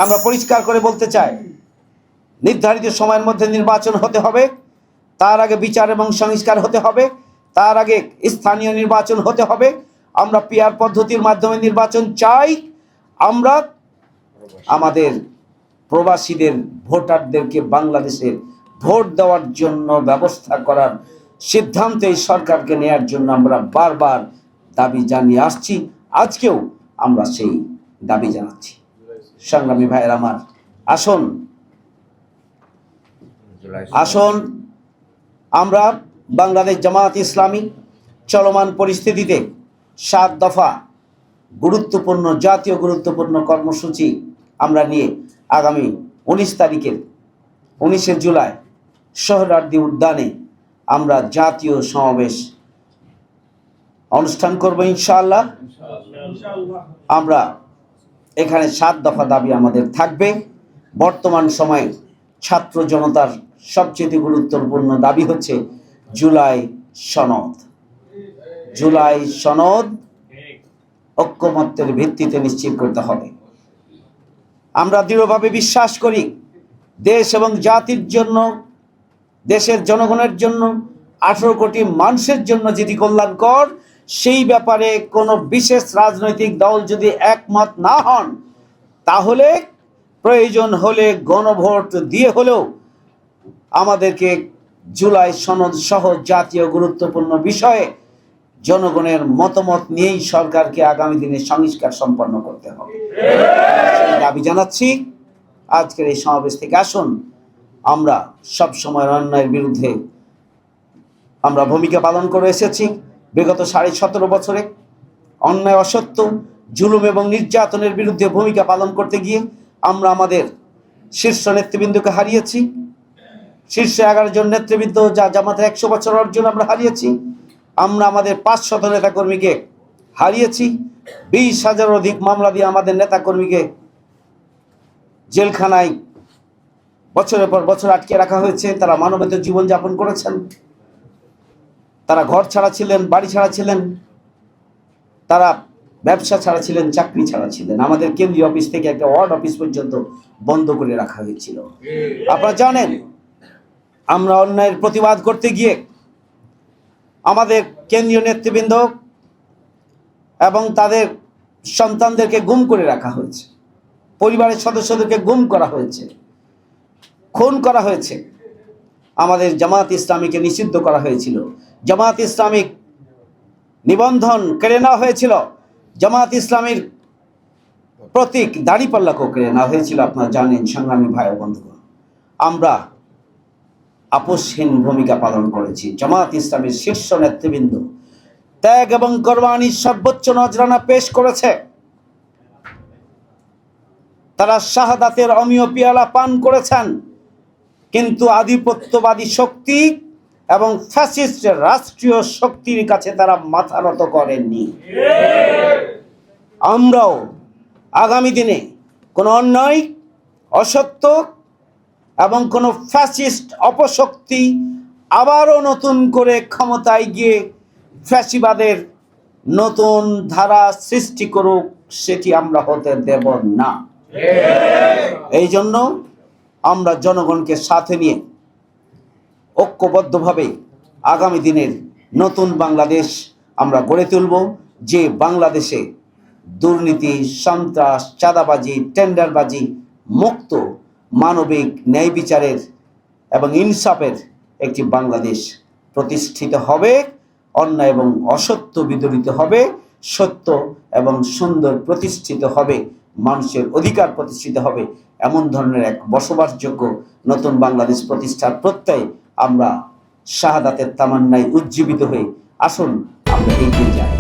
আমরা পরিষ্কার করে বলতে চাই, নির্ধারিত সময়ের মধ্যে নির্বাচন হতে হবে, তার আগে বিচার এবং সংস্কার হতে হবে, তার আগে স্থানীয় নির্বাচন হতে হবে। আমরা পিআর পদ্ধতির মাধ্যমে নির্বাচন চাই। আমরা আমাদের প্রবাসীদের ভোটারদেরকে বাংলাদেশের ভোট দেওয়ার জন্য ব্যবস্থা করার সিদ্ধান্ত এই সরকারকে নেয়ার জন্য আমরা বারবার দাবি জানিয়ে আসছি। আজকেও আমরা সেই দাবি জানাচ্ছি। সংগ্রামী ভাইয়ের আমার, আসুন আমরা বাংলাদেশ জামায়াত ইসলামী চলমান পরিস্থিতিতে 7 দফা গুরুত্বপূর্ণ জাতীয় গুরুত্বপূর্ণ কর্মসূচি আমরা নিয়ে আগামী 19 জুলাই সোহরাওয়ার্দী উদ্যানে আমরা জাতীয় সমাবেশ অনুষ্ঠান করব ইনশাআল্লাহ। আমরা এখানে 7 দফা দাবি আমাদের থাকবে। বর্তমান সময়ে ছাত্র জনতার সবচেয়ে গুরুত্বপূর্ণ দাবি হচ্ছে জুলাই সনদ। জুলাই সনদ ঐক্যমত্যের ভিত্তিতে নিশ্চিত করতে হবে। আমরা দৃঢ়ভাবে বিশ্বাস করি, দেশ এবং জাতির জন্য, দেশের জনগণের জন্য, 18 কোটি মানুষের জন্য যেটি কল্যাণকর, সেই ব্যাপারে কোনো বিশেষ রাজনৈতিক দল যদি একমত না হন, তাহলে প্রয়োজন হলে গণভোট দিয়ে হলেও আমাদেরকে জুলাই সনদ সহ জাতীয় গুরুত্বপূর্ণ বিষয়ে জনগণের মতামত নিয়েই সরকারকে আগামী দিনে সংস্কার সম্পন্ন করতে হবে দাবি জানাচ্ছি। আজকের এই সমাবেশ থেকে আসুন আমরা সব সময় অন্যায়ের বিরুদ্ধে আমরা ভূমিকা পালন করে এসেছি। বিগত 17.5 বছরে অন্যায়, অসত্য, জুলুম এবং নির্যাতনের বিরুদ্ধে ভূমিকা পালন করতে গিয়ে আমরা আমাদের শীর্ষ নেতৃবৃন্দকে হারিয়েছি। শীর্ষ 11 জন নেতৃবৃন্দ যা জামাতের 100 বছর অর্জন আমরা হারিয়েছি। আমরা আমাদের 500 নেতাকর্মীকে হারিয়েছি। 20,000 অধিক মামলা দিয়ে আমাদের নেতাকর্মীকে জেলখানায় বছরের পর বছর আটকে রাখা হয়েছে। তারা মানবেতর জীবনযাপন করেছেন, তারা ঘর ছাড়া ছিলেন, বাড়ি ছাড়া ছিলেন, তারা ব্যবসা ছাড়া ছিলেন, চাকরি ছাড়া ছিলেন। আমাদের কেন্দ্রীয় অফিস থেকে একটা ওয়ার্ড অফিস পর্যন্ত বন্ধ করে রাখা হয়েছিল। আপনারা জানেন, আমরা অন্যায়ের প্রতিবাদ করতে গিয়ে আমাদের কেন্দ্রীয় নেতৃবৃন্দ এবং তাদের সন্তানদেরকে গুম করে রাখা হয়েছে, পরিবারের সদস্যদেরকে গুম করা হয়েছে, খুন করা হয়েছে। আমাদের জামায়াত ইসলামীকে নিষিদ্ধ করা হয়েছিল, জামায়াত ইসলামিক নিবন্ধন কেড়ে নেওয়া হয়েছিল, জামায়াত ইসলামীর প্রতীক দাড়িপাল্লাকেও কেড়ে নেওয়া হয়েছিল। আপনারা জানেন সংগ্রামী ভাই ও বন্ধুগণ, আমরা আপোষহীন ভূমিকা পালন করেছি। জামায়াত ইসলামীর শীর্ষ নেতৃবৃন্দ ত্যাগ এবং কোরবানির সর্বোচ্চ নজরানা পেশ করেছে। তারা শাহাদাতের অমীয় পিয়ালা পান করেছেন, কিন্তু আধিপত্যবাদী শক্তি এবং ফ্যাসিস্ট রাষ্ট্রীয় শক্তির কাছে তারা মাথা নত করেননি। আমরাও আগামী দিনে কোনো অন্যায়, অসত্য এবং কোনো ফ্যাসিস্ট অপশক্তি আবারও নতুন করে ক্ষমতায় গিয়ে ফ্যাসিবাদের নতুন ধারা সৃষ্টি করুক, সেটি আমরা হতে দেব না। এই জন্য আমরা জনগণকে সাথে নিয়ে ঐক্যবদ্ধভাবে আগামী দিনের নতুন বাংলাদেশ আমরা গড়ে তুলব, যে বাংলাদেশে দুর্নীতি, সন্ত্রাস, চাঁদাবাজি, টেন্ডারবাজি মুক্ত, মানবিক, ন্যায় বিচারের এবং ইনসাফের একটি বাংলাদেশ প্রতিষ্ঠিত হবে। অন্যায় এবং অসত্য বিদরিত হবে, সত্য এবং সুন্দর প্রতিষ্ঠিত হবে, মানুষের অধিকার প্রতিষ্ঠিত হবে। এমন ধরনের এক বসবাসযোগ্য নতুন বাংলাদেশ প্রতিষ্ঠার প্রত্যয় আমরা শাহাদাতের তামান্নায় উজ্জীবিত হয়ে আসুন আমরা এগিয়ে যাই।